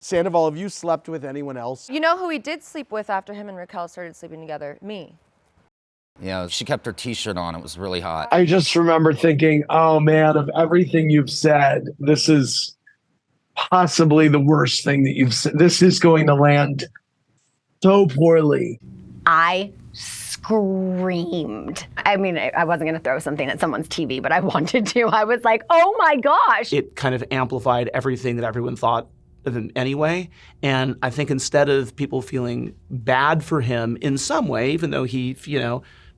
Sandoval, have you slept with anyone else? You know who he did sleep with after him and Raquel started sleeping together? Me. Yeah, she kept her t-shirt on. It was really hot. I just remember thinking, oh man, of everything you've said, this is possibly the worst thing that you've said. This is going to land so poorly. I screamed. I mean, I wasn't going to throw something at someone's TV, but I wanted to. I was like, oh my gosh. It kind of amplified everything that everyone thought of him anyway. And I think instead of people feeling bad for him in some way, even though he,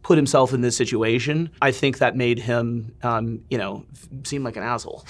put himself in this situation, I think that made him, seem like an asshole.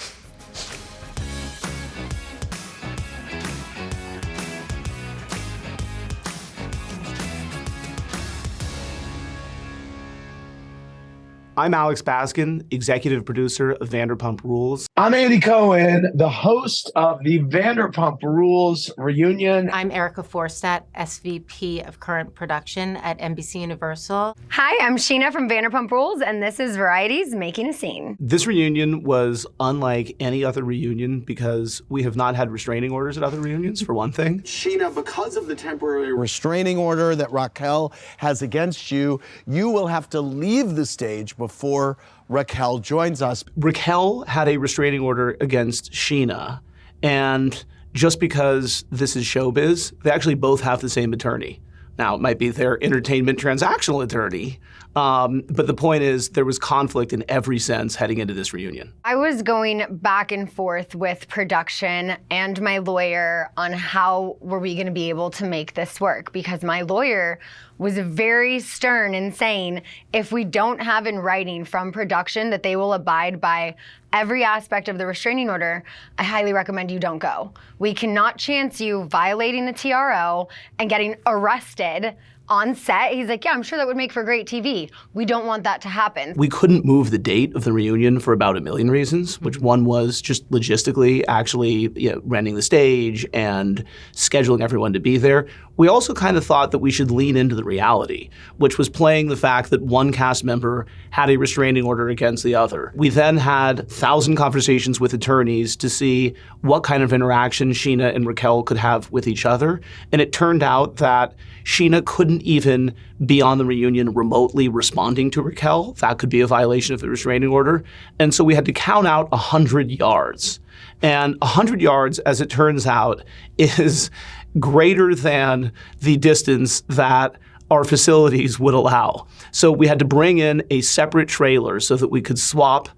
I'm Alex Baskin, executive producer of Vanderpump Rules. I'm Andy Cohen, the host of the Vanderpump Rules reunion. I'm Erica Forstadt, SVP of Current Production at NBC Universal. Hi, I'm Scheana from Vanderpump Rules, and this is Variety's Making a Scene. This reunion was unlike any other reunion because we have not had restraining orders at other reunions, for one thing. Scheana, because of the temporary restraining order that Raquel has against you, you will have to leave the stage before Raquel joins us. Raquel had a restraining order against Scheana, and just because this is showbiz, they actually both have the same attorney. Now, it might be their entertainment transactional attorney, but the point is there was conflict in every sense heading into this reunion. I was going back and forth with production and my lawyer on how were we going to be able to make this work, because my lawyer was very stern in saying if we don't have in writing from production that they will abide by every aspect of the restraining order, I highly recommend you don't go. We cannot chance you violating the TRO and getting arrested on set. He's like, yeah, I'm sure that would make for great TV. We don't want that to happen. We couldn't move the date of the reunion for about a million reasons, which one was just logistically actually renting the stage and scheduling everyone to be there. We also kind of thought that we should lean into the reality, which was playing the fact that one cast member had a restraining order against the other. We then had 1,000 conversations with attorneys to see what kind of interaction Scheana and Raquel could have with each other. And it turned out that Scheana couldn't even be on the reunion remotely responding to Raquel. That could be a violation of the restraining order. And so we had to count out 100 yards. And 100 yards, as it turns out, is greater than the distance that our facilities would allow. So we had to bring in a separate trailer so that we could swap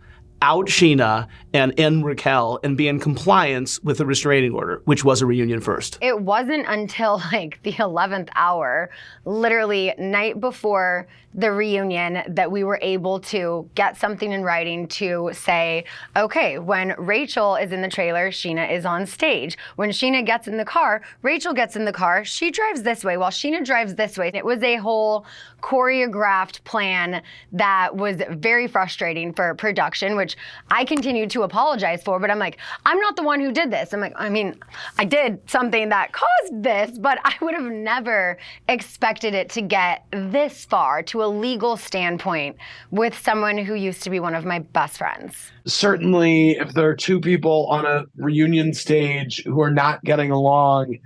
out Scheana and in Raquel and be in compliance with the restraining order, which was a reunion first. It wasn't until like the 11th hour, literally night before the reunion, that we were able to get something in writing to say, okay, when Rachel is in the trailer, Scheana is on stage. When Scheana gets in the car, Rachel gets in the car, she drives this way while Scheana drives this way. It was a whole choreographed plan that was very frustrating for production, which I continued to apologize for, but I'm like, I'm not the one who did this. I'm like, I mean, I did something that caused this, but I would have never expected it to get this far, to a legal standpoint, with someone who used to be one of my best friends. Certainly, if there are two people on a reunion stage who are not getting along,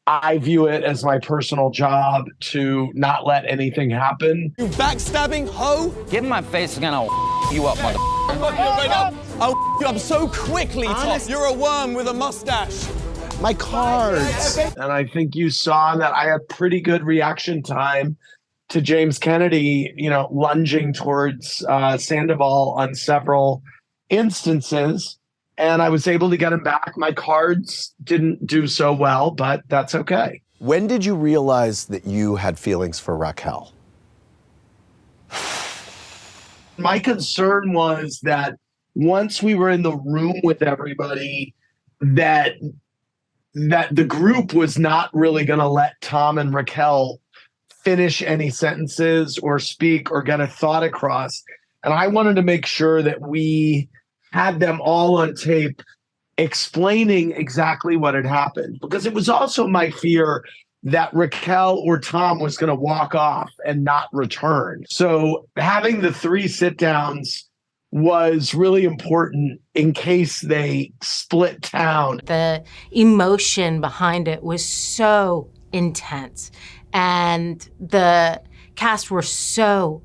I view it as my personal job to not let anything happen. You backstabbing hoe? Get in my face again, I'll you up, mother. I'll you up so quickly, Tom. You're a worm with a mustache. My cards. And I think you saw that I had pretty good reaction time to James Kennedy, lunging towards Sandoval on several instances. And I was able to get him back. My cards didn't do so well, but that's okay. When did you realize that you had feelings for Raquel? My concern was that once we were in the room with everybody, that the group was not really going to let Tom and Raquel finish any sentences or speak or get a thought across. And I wanted to make sure that we had them all on tape explaining exactly what had happened, because it was also my fear that Raquel or Tom was going to walk off and not return. So having the 3 sit downs was really important in case they split town. The emotion behind it was so intense, and the cast were so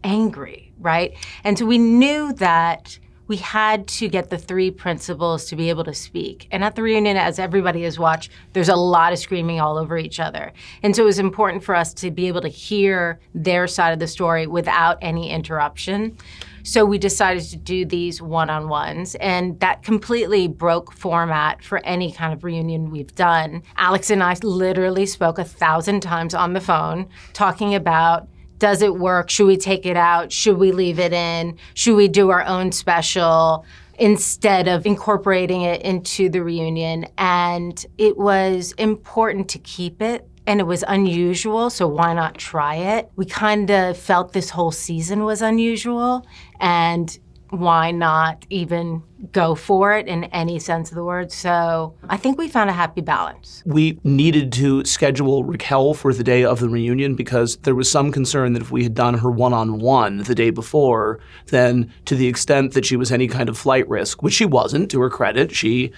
angry, right? And so we knew that we had to get the three principals to be able to speak. And at the reunion, as everybody has watched, there's a lot of screaming all over each other. And so it was important for us to be able to hear their side of the story without any interruption. So we decided to do these one-on-ones, and that completely broke format for any kind of reunion we've done. Alex and I literally spoke 1,000 times on the phone, talking about, does it work? Should we take it out? Should we leave it in? Should we do our own special instead of incorporating it into the reunion? And it was important to keep it. And it was unusual, so why not try it? We kind of felt this whole season was unusual, and why not even go for it in any sense of the word? So I think we found a happy balance. We needed to schedule Raquel for the day of the reunion because there was some concern that if we had done her one-on-one the day before, then to the extent that she was any kind of flight risk, which she wasn't, to her credit, she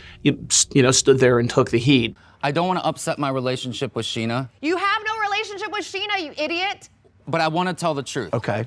stood there and took the heat. I don't want to upset my relationship with Scheana, You have no relationship with Scheana, you idiot. but I want to tell the truth. Okay.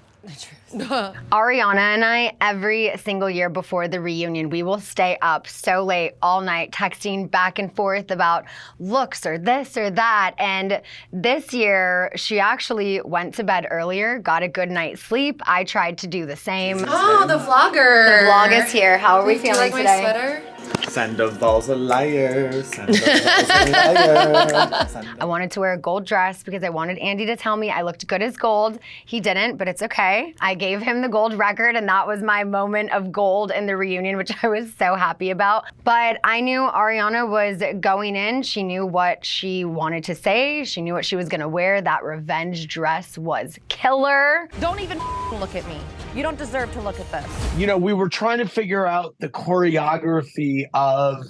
Ariana and I, every single year before the reunion, we will stay up so late all night texting back and forth about looks or this or that. And this year, she actually went to bed earlier, got a good night's sleep. I tried to do the same. Oh, the vlogger. The vlog is here. How are we feeling do you like today? my sweater? Sandoval's a liar. Sandoval's a liar. I wanted to wear a gold dress because I wanted Andy to tell me I looked good as gold. He didn't, but it's okay. I gave him the gold record, and that was my moment of gold in the reunion, which I was so happy about. But I knew Ariana was going in. She knew what she wanted to say. She knew what she was gonna wear. That revenge dress was killer. Don't even look at me. You don't deserve to look at this. You know, we were trying to figure out the choreography of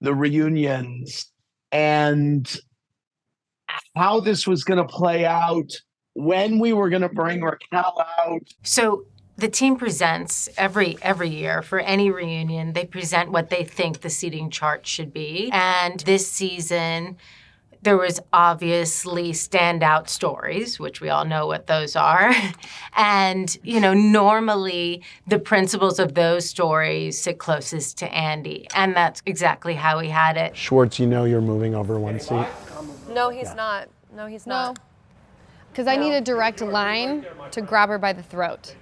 the reunions and how this was going to play out, when we were going to bring Raquel out. So the team presents every year for any reunion. They present what they think the seating chart should be. And this season, there was obviously standout stories, which we all know what those are. And, normally the principals of those stories sit closest to Andy. And that's exactly how we had it. Schwartz, you're moving over one seat. No, he's not. No, he's not. Because I need a direct line to grab her by the throat.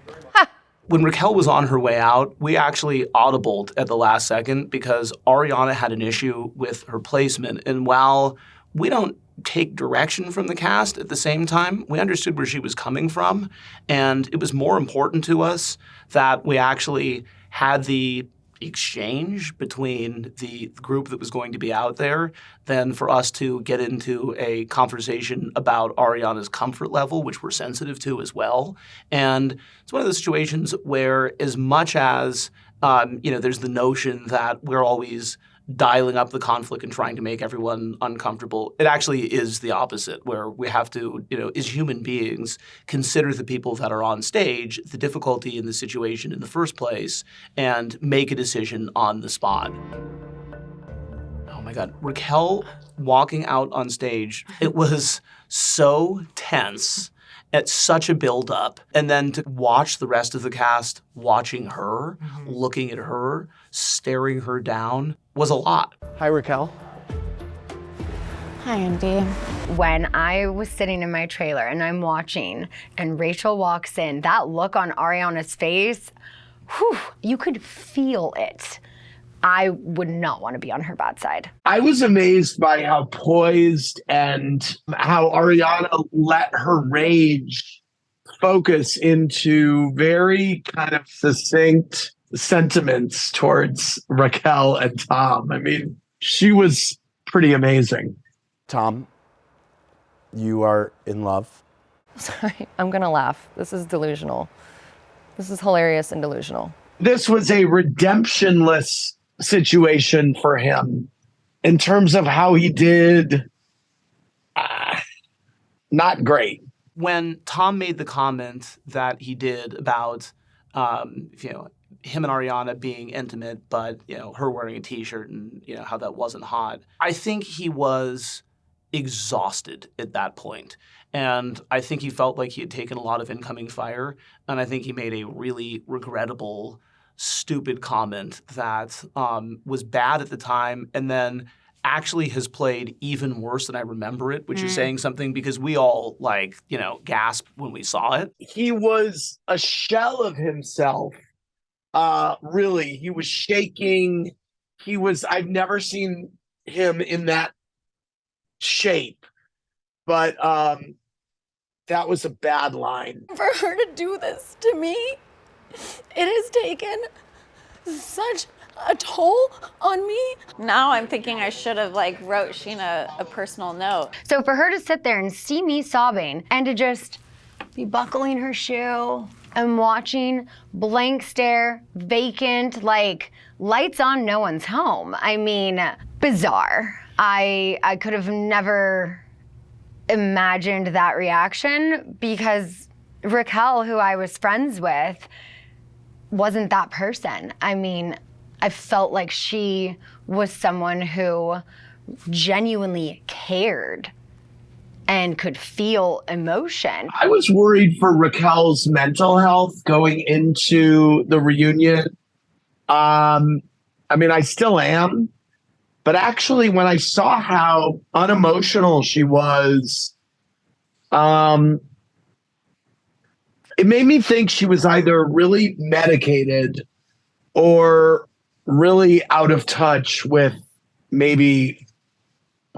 When Raquel was on her way out, we actually audibled at the last second because Ariana had an issue with her placement. And while we don't take direction from the cast, at the same time, we understood where she was coming from. And it was more important to us that we actually had the exchange between the group that was going to be out there than for us to get into a conversation about Ariana's comfort level, which we're sensitive to as well. And it's one of those situations where as much as, there's the notion that we're always dialing up the conflict and trying to make everyone uncomfortable. It actually is the opposite, where we have to, as human beings, consider the people that are on stage, the difficulty in the situation in the first place, and make a decision on the spot. Oh my God, Raquel walking out on stage, it was so tense. It's such a build-up. And then to watch the rest of the cast watching her, looking at her, staring her down, was a lot. Hi, Raquel. Hi, Andy. When I was sitting in my trailer and I'm watching and Rachel walks in, that look on Ariana's face, you could feel it. I would not want to be on her bad side. I was amazed by how poised and how Ariana let her rage focus into very kind of succinct sentiments towards Raquel and Tom. I mean, she was pretty amazing. Tom, you are in love. Sorry, I'm gonna laugh. This is delusional. This is hilarious and delusional. This was a redemptionless situation for him in terms of how he did. Not great. When Tom made the comment that he did about, him and Ariana being intimate, but, her wearing a T-shirt and, how that wasn't hot. I think he was exhausted at that point. And I think he felt like he had taken a lot of incoming fire. And I think he made a really regrettable, stupid comment that was bad at the time and then actually has played even worse than I remember it, which is saying something because we all, gasped when we saw it. He was a shell of himself. Really, he was shaking. I've never seen him in that shape, but that was a bad line. For her to do this to me, it has taken such a toll on me. Now I'm thinking I should have wrote Scheana a personal note. So for her to sit there and see me sobbing and to just be buckling her shoe and watching, blank stare, vacant, lights on, no one's home. I mean, bizarre. I could have never imagined that reaction because Raquel, who I was friends with, wasn't that person. I mean, I felt like she was someone who genuinely cared and could feel emotion. I was worried for Raquel's mental health going into the reunion. I still am. But actually, when I saw how unemotional she was, it made me think she was either really medicated or really out of touch with maybe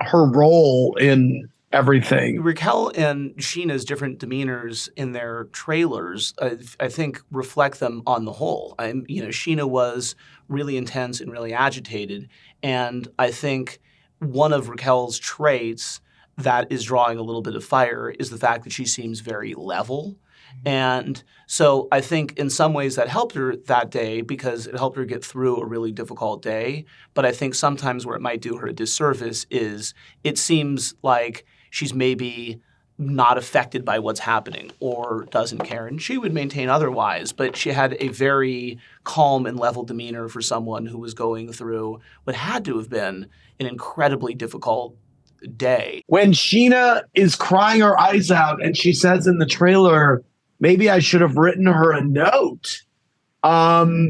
her role in everything. Raquel and Scheana's different demeanors in their trailers, I think, reflect them on the whole. Scheana was really intense and really agitated. And I think one of Raquel's traits that is drawing a little bit of fire is the fact that she seems very level. And so I think in some ways that helped her that day because it helped her get through a really difficult day. But I think sometimes where it might do her a disservice is it seems like she's maybe not affected by what's happening or doesn't care. And she would maintain otherwise, but she had a very calm and level demeanor for someone who was going through what had to have been an incredibly difficult day. When Scheana is crying her eyes out and she says in the trailer, maybe I should have written her a note. I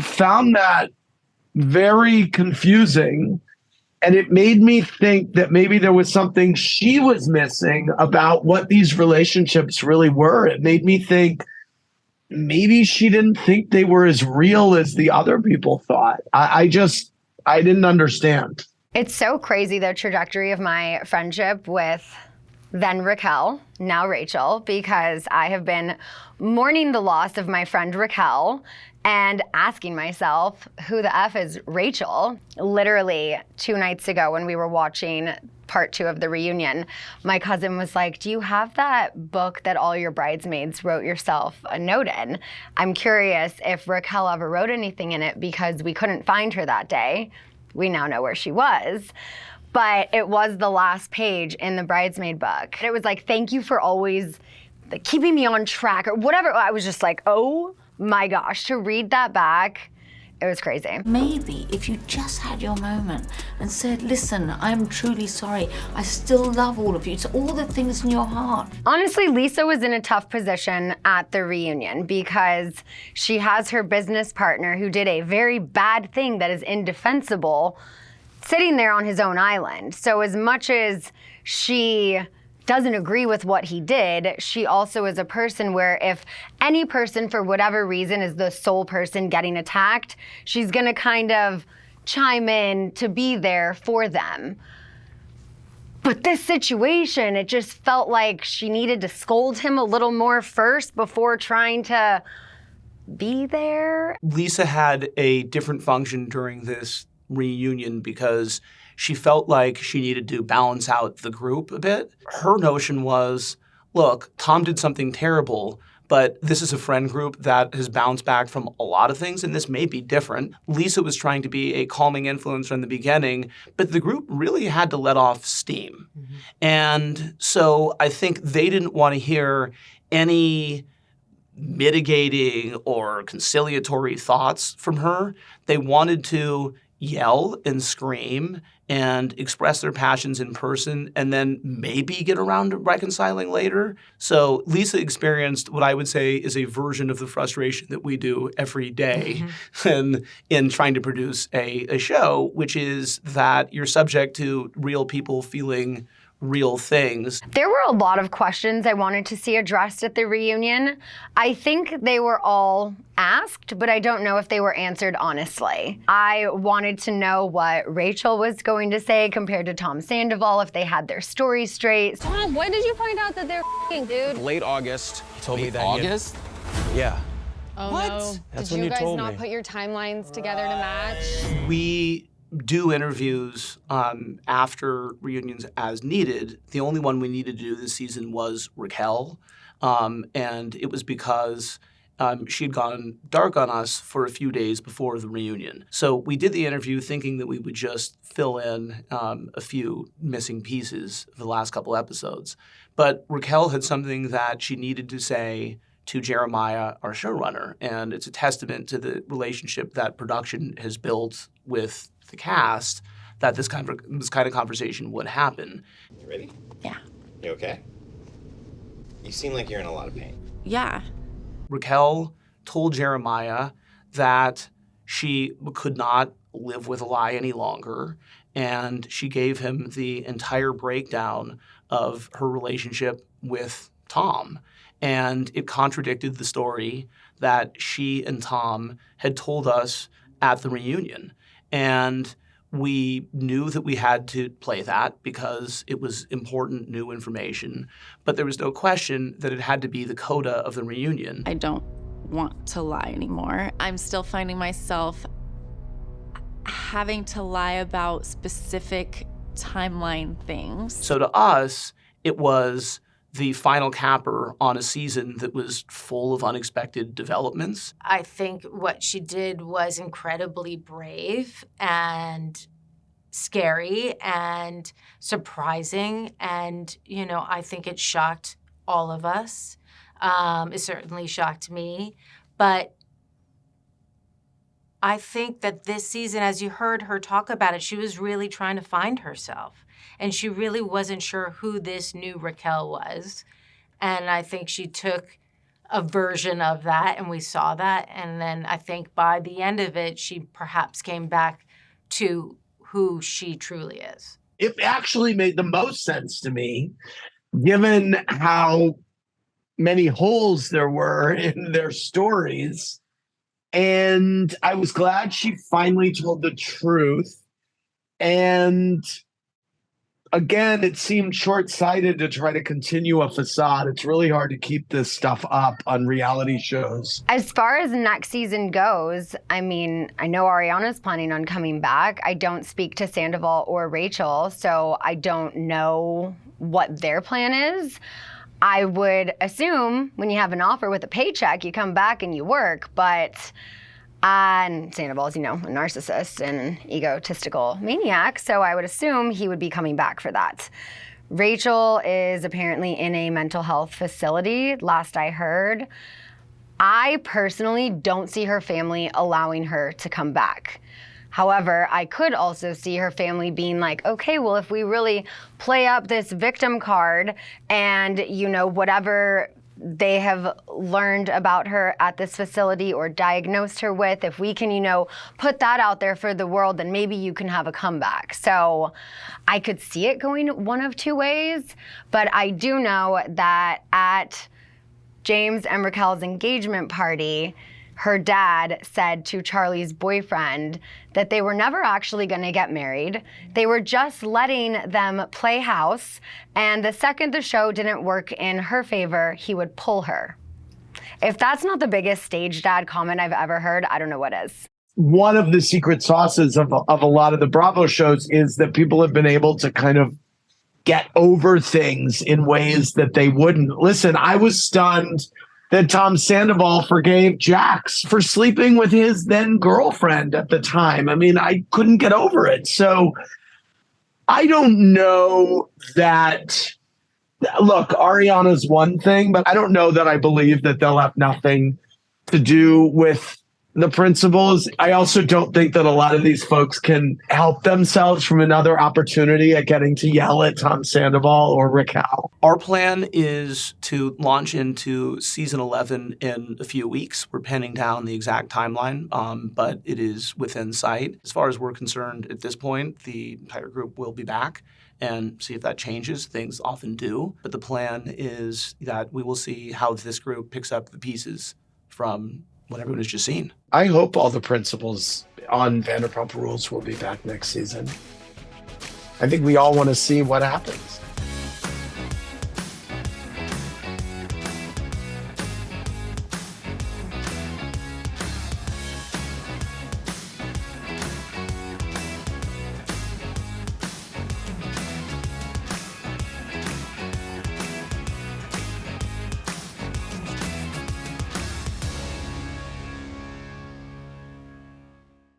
found that very confusing. And it made me think that maybe there was something she was missing about what these relationships really were. It made me think maybe she didn't think they were as real as the other people thought. I didn't understand. It's so crazy, the trajectory of my friendship with then Raquel, now Rachel, because I have been mourning the loss of my friend Raquel and asking myself, who the F is Rachel? Literally 2 nights ago when we were watching part 2 of the reunion, my cousin was like, do you have that book that all your bridesmaids wrote yourself a note in? I'm curious if Raquel ever wrote anything in it because we couldn't find her that day. We now know where she was. But it was the last page in the bridesmaid book. It was like, thank you for always keeping me on track or whatever. I was just like, oh my gosh, to read that back, it was crazy. Maybe if you just had your moment and said, listen, I'm truly sorry. I still love all of you. It's all the things in your heart. Honestly, Lisa was in a tough position at the reunion because she has her business partner who did a very bad thing that is indefensible sitting there on his own island. So as much as she doesn't agree with what he did, she also is a person where if any person for whatever reason is the sole person getting attacked, she's gonna kind of chime in to be there for them. But this situation, it just felt like she needed to scold him a little more first before trying to be there. Lisa had a different function during this reunion because she felt like she needed to balance out the group a bit. Her notion was, look, Tom did something terrible, but this is a friend group that has bounced back from a lot of things, and this may be different. Lisa was trying to be a calming influence from the beginning, but the group really had to let off steam. And so I think they didn't want to hear any mitigating or conciliatory thoughts from her. They wanted to yell and scream and express their passions in person and then maybe get around to reconciling later. So Lisa experienced what I would say is a version of the frustration that we do every day in trying to produce a show, which is that you're subject to real people feeling real things. There were a lot of questions I wanted to see addressed at the reunion. I think they were all asked, but I don't know if they were answered honestly. I wanted to know what Rachel was going to say compared to Tom Sandoval, if they had their story straight. Tom, when did you find out that they're f***ing, dude? Late August. He told me that. August? Yeah. Oh What? no. That's Did when you you guys told not me. put your timelines together to match? We do interviews after reunions as needed. The only one we needed to do this season was Raquel, and it was because she had gone dark on us for a few days before the reunion. So we did the interview thinking that we would just fill in a few missing pieces of the last couple episodes. But Raquel had something that she needed to say to Jeremiah, our showrunner, and it's a testament to the relationship that production has built with the cast that this kind of conversation would happen. You ready? Yeah. You okay? You seem like you're in a lot of pain. Yeah. Raquel told Jeremiah that she could not live with a lie any longer, and she gave him the entire breakdown of her relationship with Tom. And it contradicted the story that she and Tom had told us at the reunion. And we knew that we had to play that because it was important new information. But there was no question that it had to be the coda of the reunion. I don't want to lie anymore. I'm still finding myself having to lie about specific timeline things. So to us, it was the final capper on a season that was full of unexpected developments. I think what she did was incredibly brave and scary and surprising. And, you know, I think it shocked all of us. It certainly shocked me. But I think that this season, as you heard her talk about it, she was really trying to find herself. And she really wasn't sure who this new Raquel was. And I think she took a version of that, and we saw that. And then I think by the end of it, she perhaps came back to who she truly is. It actually made the most sense to me, given how many holes there were in their stories. And I was glad she finally told the truth. And again, it seemed short-sighted to try to continue a facade. It's really hard to keep this stuff up on reality shows. As far as next season goes, I mean, I know Ariana's planning on coming back. I don't speak to Sandoval or Rachel, so I don't know what their plan is. I would assume when you have an offer with a paycheck, you come back and you work, but and Sandoval's, you know, a narcissist and an egotistical maniac, so I would assume he would be coming back for that. Rachel is apparently in a mental health facility, last I heard. I personally don't see her family allowing her to come back. However, I could also see her family being like, okay, well, if we really play up this victim card and, you know, whatever they have learned about her at this facility or diagnosed her with, if we can, you know, put that out there for the world, then maybe you can have a comeback. So I could see it going one of two ways, but I do know that at James and Raquel's engagement party, her dad said to Charlie's boyfriend that they were never actually going to get married. They were just letting them play house, and the second the show didn't work in her favor, he would pull her. If that's not the biggest stage dad comment I've ever heard, I don't know what is. One of the secret sauces of a lot of the Bravo shows is that people have been able to kind of get over things in ways that they wouldn't. Listen, I was stunned that Tom Sandoval forgave Jax for sleeping with his then girlfriend at the time. I mean, I couldn't get over it. So I don't know that Look, Ariana's one thing, but I don't know that I believe that they'll have nothing to do with the principals. I also don't think that a lot of these folks can help themselves from another opportunity at getting to yell at Tom Sandoval or Raquel. Our plan is to launch into season 11 in a few weeks. We're pinning down the exact timeline, but it is within sight. As far as we're concerned at this point, the entire group will be back and see if that changes. Things often do. But the plan is that we will see how this group picks up the pieces from what everyone has just seen. I hope all the principals on Vanderpump Rules will be back next season. I think we all want to see what happens.